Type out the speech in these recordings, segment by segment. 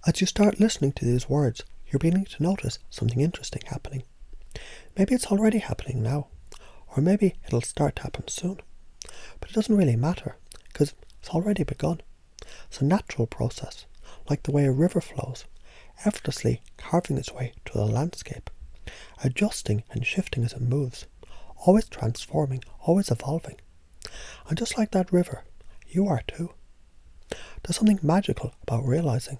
As you start listening to these words, you're beginning to notice something interesting happening. Maybe it's already happening now, or maybe it'll start to happen soon. But it doesn't really matter, because it's already begun. It's a natural process, like the way a river flows, effortlessly carving its way through the landscape, adjusting and shifting as it moves, always transforming, always evolving. And just like that river, you are too. There's something magical about realizing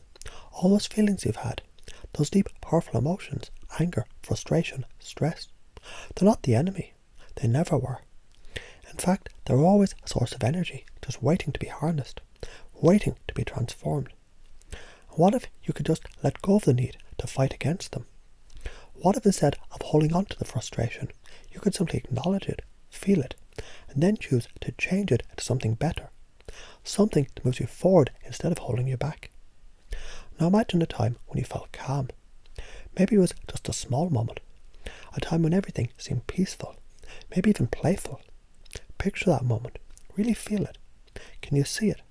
all those feelings you've had, those deep, powerful emotions, anger, frustration, stress, they're not the enemy. They never were. In fact, they're always a source of energy, just waiting to be harnessed, waiting to be transformed. And what if you could just let go of the need to fight against them? What if instead of holding on to the frustration, you could simply acknowledge it, feel it, and then choose to change it into something better, something that moves you forward instead of holding you back? Now imagine a time when you felt calm. Maybe it was just a small moment, a time when everything seemed peaceful, maybe even playful. Picture that moment, really feel it. Can you see it?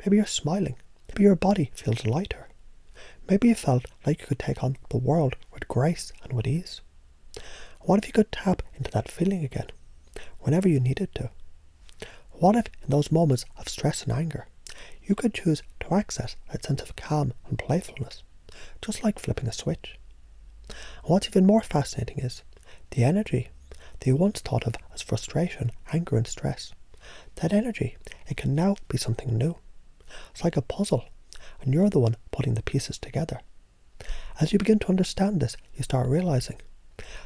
Maybe you're smiling, maybe your body feels lighter. Maybe you felt like you could take on the world with grace and with ease. What if you could tap into that feeling again, whenever you needed to? What if in those moments of stress and anger, you could choose to access that sense of calm and playfulness, just like flipping a switch? And what's even more fascinating is the energy that you once thought of as frustration, anger and stress. That energy, it can now be something new. It's like a puzzle, and you're the one putting the pieces together. As you begin to understand this, you start realizing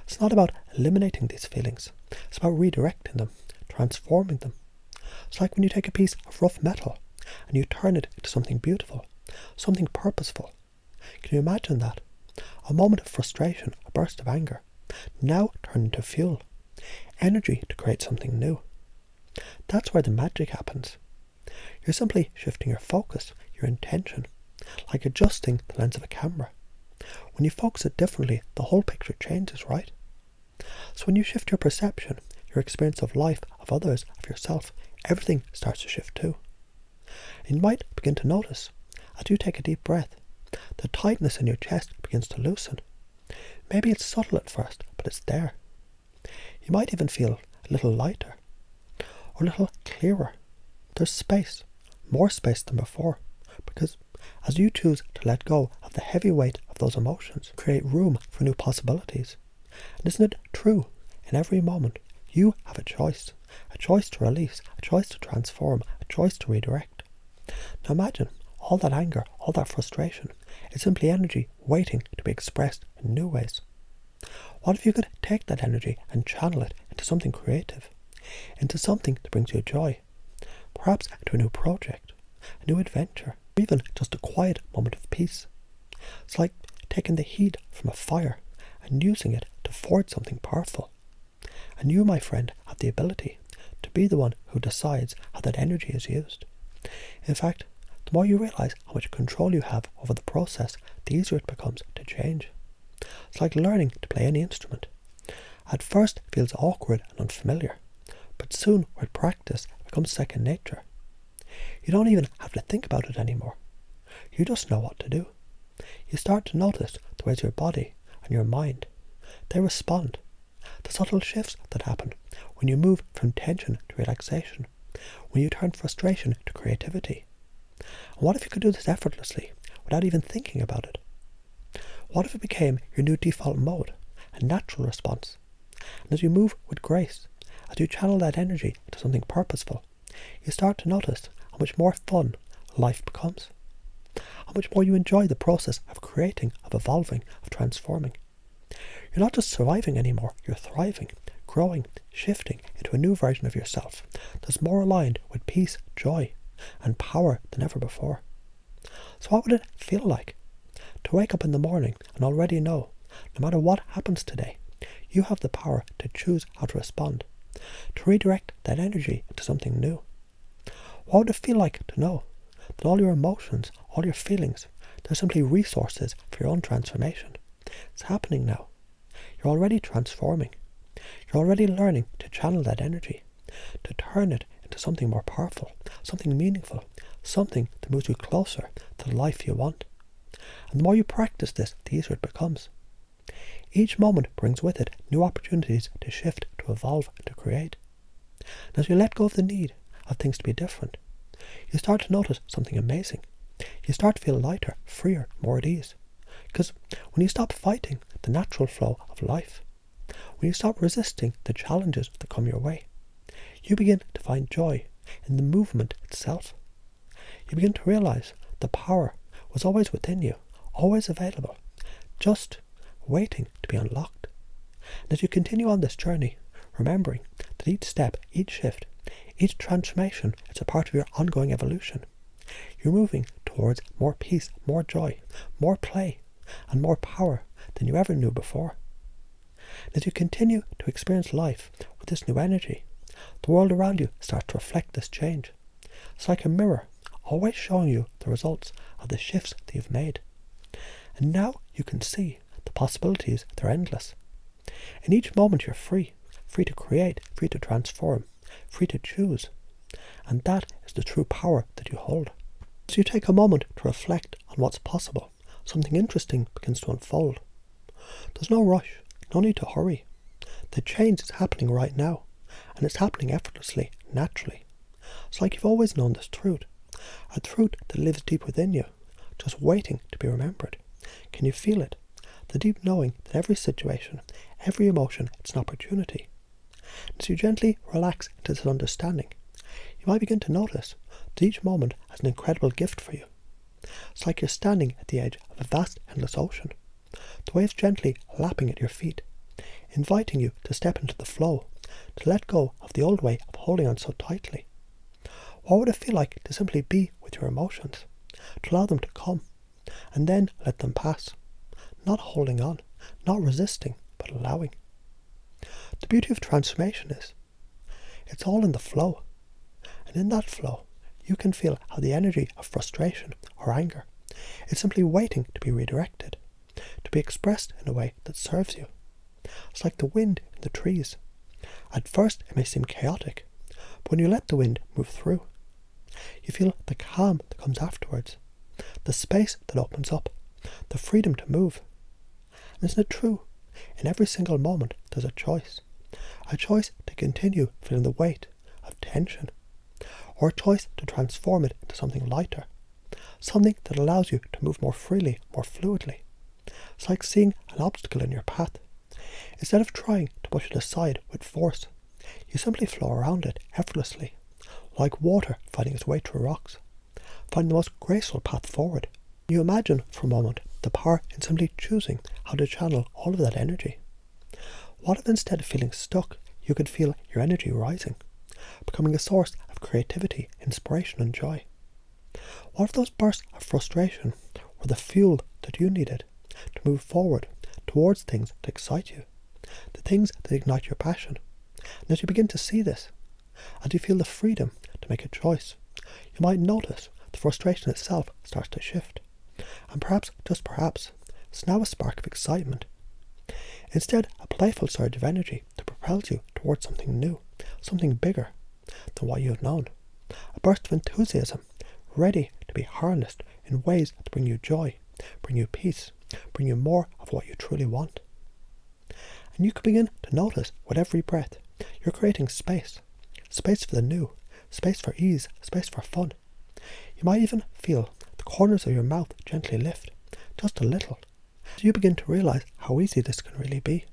it's not about eliminating these feelings. It's about redirecting them, transforming them. It's like when you take a piece of rough metal and you turn it into something beautiful, something purposeful. Can you imagine that? A moment of frustration, a burst of anger, now turned into fuel, energy to create something new. That's where the magic happens. You're simply shifting your focus, your intention, like adjusting the lens of a camera. When you focus it differently, the whole picture changes, right? So when you shift your perception, your experience of life, of others, of yourself, everything starts to shift too. And you might begin to notice, as you take a deep breath, the tightness in your chest begins to loosen. Maybe it's subtle at first, but it's there. You might even feel a little lighter, or a little clearer. There's space, more space than before, because as you choose to let go of the heavy weight of those emotions, create room for new possibilities. And isn't it true? In every moment, you have a choice to release, a choice to transform, a choice to redirect. Now imagine all that anger, all that frustration is simply energy waiting to be expressed in new ways. What if you could take that energy and channel it into something creative, into something that brings you joy, perhaps to a new project, a new adventure, or even just a quiet moment of peace? It's like taking the heat from a fire and using it to forge something powerful. And you, my friend, have the ability to be the one who decides how that energy is used. In fact, the more you realize how much control you have over the process, the easier it becomes to change. It's like learning to play any instrument. At first it feels awkward and unfamiliar, but soon with practice it becomes second nature. You don't even have to think about it anymore. You just know what to do. You start to notice the ways your body and your mind, they respond. The subtle shifts that happen when you move from tension to relaxation, when you turn frustration to creativity. And what if you could do this effortlessly, without even thinking about it? What if it became your new default mode, a natural response? And as you move with grace, as you channel that energy into something purposeful, you start to notice how much more fun life becomes. How much more you enjoy the process of creating, of evolving, of transforming. You're not just surviving anymore, you're thriving, growing, shifting into a new version of yourself that's more aligned with peace, joy, and power than ever before. So what would it feel like to wake up in the morning and already know, no matter what happens today, you have the power to choose how to respond, to redirect that energy into something new? What would it feel like to know that all your emotions, all your feelings, they're simply resources for your own transformation? It's happening now. You're already transforming. You're already learning to channel that energy, to turn it into something more powerful, something meaningful, something that moves you closer to the life you want. And the more you practice this, the easier it becomes. Each moment brings with it new opportunities to shift, to evolve, and to create. And as you let go of the need of things to be different, you start to notice something amazing. You start to feel lighter, freer, more at ease. Because when you stop fighting the natural flow of life, when you stop resisting the challenges that come your way, you begin to find joy in the movement itself. You begin to realize the power was always within you, always available, just waiting to be unlocked. And as you continue on this journey, remembering that each step, each shift, each transformation is a part of your ongoing evolution, you're moving towards more peace, more joy, more play, and more power than you ever knew before. And as you continue to experience life with this new energy, the world around you starts to reflect this change. It's like a mirror, always showing you the results of the shifts that you've made. And now you can see the possibilities, they're endless. In each moment you're free to create, free to transform, free to choose. And that is the true power that you hold. As you take a moment to reflect on what's possible, something interesting begins to unfold. There's no rush, no need to hurry. The change is happening right now, and it's happening effortlessly, naturally. It's like you've always known this truth, a truth that lives deep within you, just waiting to be remembered. Can you feel it? The deep knowing that every situation, every emotion, it's an opportunity. As you gently relax into this understanding, you might begin to notice that each moment has an incredible gift for you. It's like you're standing at the edge of a vast, endless ocean, the waves gently lapping at your feet, inviting you to step into the flow, to let go of the old way of holding on so tightly. What would it feel like to simply be with your emotions, to allow them to come, and then let them pass, not holding on, not resisting, but allowing? The beauty of transformation is, it's all in the flow, and in that flow, you can feel how the energy of frustration or anger is simply waiting to be redirected, to be expressed in a way that serves you. It's like the wind in the trees. At first it may seem chaotic, but when you let the wind move through, you feel the calm that comes afterwards, the space that opens up, the freedom to move. And isn't it true? In every single moment there's a choice to continue feeling the weight of tension, or a choice to transform it into something lighter, something that allows you to move more freely, more fluidly. It's like seeing an obstacle in your path. Instead of trying to push it aside with force, you simply flow around it effortlessly, like water finding its way through rocks, finding the most graceful path forward. You imagine for a moment the power in simply choosing how to channel all of that energy. What if instead of feeling stuck, you could feel your energy rising, becoming a source of creativity, inspiration and joy? What if those bursts of frustration were the fuel that you needed to move forward towards things that excite you, the things that ignite your passion? And as you begin to see this, as you feel the freedom to make a choice, you might notice the frustration itself starts to shift. And perhaps, just perhaps, it's now a spark of excitement. Instead, a playful surge of energy that propels you towards something new, something bigger than what you have known. A burst of enthusiasm, ready to be harnessed in ways that bring you joy, bring you peace, bring you more of what you truly want. And you can begin to notice with every breath, you're creating space for the new, space for ease, space for fun. You might even feel the corners of your mouth gently lift, just a little, as you begin to realize how easy this can really be.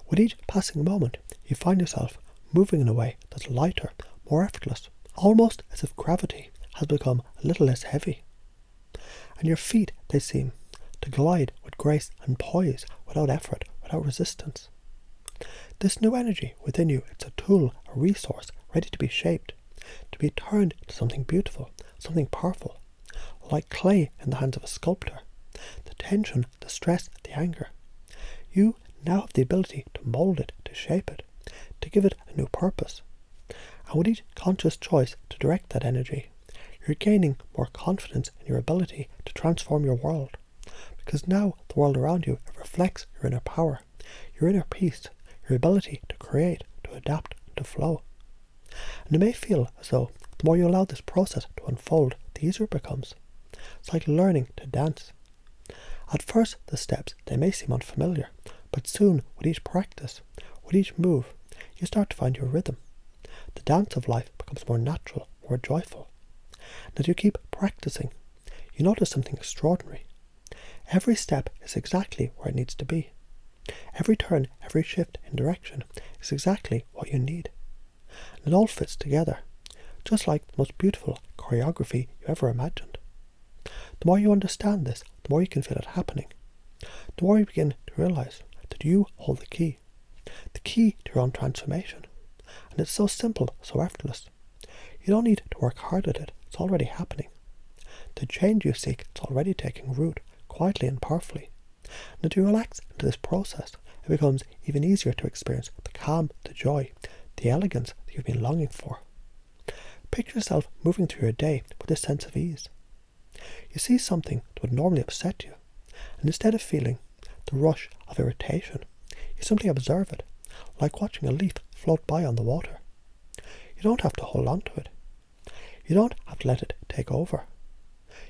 With each passing moment, you find yourself moving in a way that's lighter, more effortless, almost as if gravity has become a little less heavy. And your feet, they seem to glide with grace and poise, without effort, without resistance. This new energy within you, it's a tool, a resource, ready to be shaped, to be turned into something beautiful, something powerful, like clay in the hands of a sculptor. The tension, the stress, the anger. You now have the ability to mold it, to shape it, to give it a new purpose. And with each conscious choice to direct that energy, you're gaining more confidence in your ability to transform your world. Because now the world around you reflects your inner power, your inner peace, your ability to create, to adapt, to flow. And it may feel as though the more you allow this process to unfold, the easier it becomes. It's like learning to dance. At first, the steps, they may seem unfamiliar, but soon, with each practice, with each move, you start to find your rhythm. The dance of life becomes more natural, more joyful. And as you keep practicing, you notice something extraordinary. Every step is exactly where it needs to be. Every turn, every shift in direction is exactly what you need. And it all fits together, just like the most beautiful choreography you ever imagined. The more you understand this, the more you can feel it happening. The more you begin to realize that you hold the key to your own transformation. And it's so simple, so effortless. You don't need to work hard at it, it's already happening. The change you seek is already taking root, quietly and powerfully. And as you relax into this process, it becomes even easier to experience the calm, the joy, the elegance that you've been longing for. Picture yourself moving through your day with a sense of ease. You see something that would normally upset you, and instead of feeling the rush of irritation, you simply observe it, like watching a leaf float by on the water. You don't have to hold on to it. You don't have to let it take over.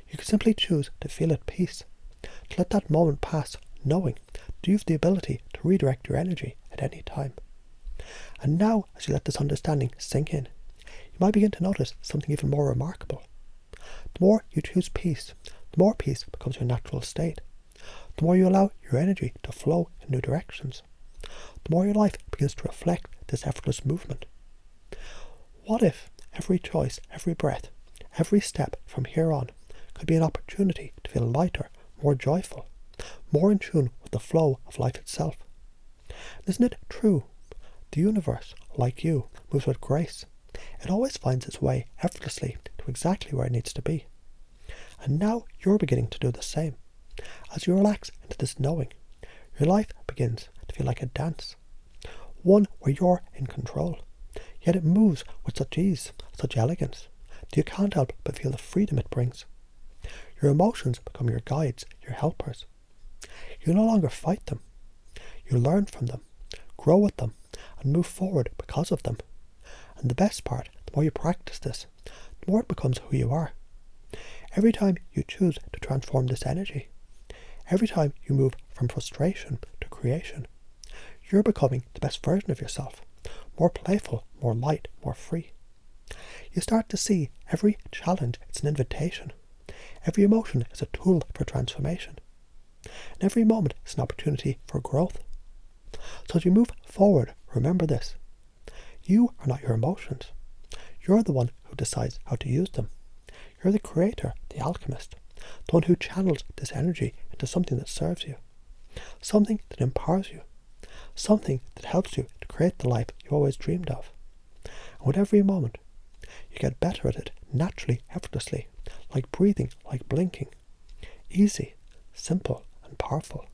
You can simply choose to feel at peace, to let that moment pass, knowing that you have the ability to redirect your energy at any time. And now, as you let this understanding sink in, you might begin to notice something even more remarkable. The more you choose peace, the more peace becomes your natural state. The more you allow your energy to flow in new directions, the more your life begins to reflect this effortless movement. What if every choice, every breath, every step from here on could be an opportunity to feel lighter, more joyful, more in tune with the flow of life itself? Isn't it true? The universe, like you, moves with grace. It always finds its way effortlessly to exactly where it needs to be. And now you're beginning to do the same. As you relax into this knowing, your life begins to feel like a dance, one where you're in control. Yet it moves with such ease, such elegance, that you can't help but feel the freedom it brings. Your emotions become your guides, your helpers. You no longer fight them. You learn from them, grow with them, and move forward because of them. And the best part, the more you practice this, the more it becomes who you are. Every time you choose to transform this energy, every time you move from frustration to creation, you're becoming the best version of yourself, more playful, more light, more free. You start to see every challenge as an invitation. Every emotion is a tool for transformation. And every moment is an opportunity for growth. So as you move forward, remember this. You are not your emotions. You're the one who decides how to use them. You're the creator, the alchemist, the one who channels this energy into something that serves you, something that empowers you, something that helps you to create the life you always dreamed of. And with every moment, you get better at it naturally, effortlessly, like breathing, like blinking. Easy, simple, and powerful.